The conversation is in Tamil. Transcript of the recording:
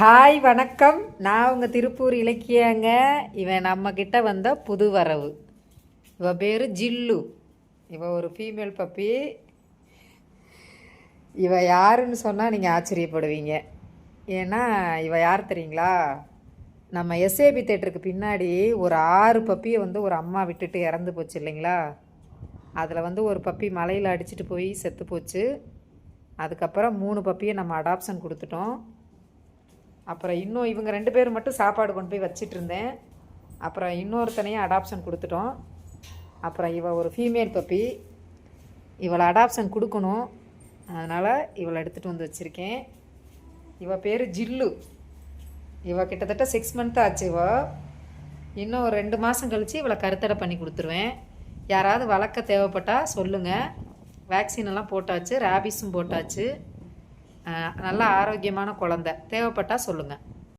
ஹாய் வணக்கம். நான் உங்கள் திருப்பூர் இலக்கியங்க. இவன் நம்மக்கிட்ட வந்த புது வரவு. இவ பேர் ஜில்லு. இவ ஒரு ஃபீமேல் பப்பி. இவ யாருன்னு சொன்னால் நீங்கள் ஆச்சரியப்படுவீங்க. ஏன்னா இவ யார் தெரியுங்களா? நம்ம எஸ்ஏபி தேட்டருக்கு பின்னாடி ஒரு 6 பப்பியை ஒரு அம்மா விட்டுட்டு இறந்து போச்சு இல்லைங்களா? அதில் ஒரு பப்பி மலையில் அடிச்சிட்டு போய் செத்து போச்சு. அதுக்கப்புறம் 3 பப்பியை நம்ம அடாப்ஷன் கொடுத்துட்டோம். அப்புறம் இன்னும் இவங்க 2 பேர் மட்டும் சாப்பாடு கொண்டு போய் வச்சிட்டு இருந்தேன். அப்புறம் இன்னொருத்தனையும் அடாப்ஷன் கொடுத்துட்டோம். அப்புறம் இவள் ஒரு ஃபீமேல் பப்பி. இவளை அடாப்ஷன் கொடுக்கணும், அதனால் இவளை எடுத்துகிட்டு வந்து வச்சுருக்கேன். இவள் பேர் ஜில்லு. இவள் கிட்டத்தட்ட 6 மந்த் ஆச்சு. இன்னும் ஒரு 2 மாதம் கழித்து இவளை கருத்தடை பண்ணி கொடுத்துருவேன். யாராவது வளர்க்க தேவைப்பட்டால் சொல்லுங்கள். வேக்சின் எல்லாம் போட்டாச்சு, ரேபிஸும் போட்டாச்சு. நல்ல ஆரோக்கியமான குழந்தை. தேவைப்பட்டால் சொல்லுங்கள்.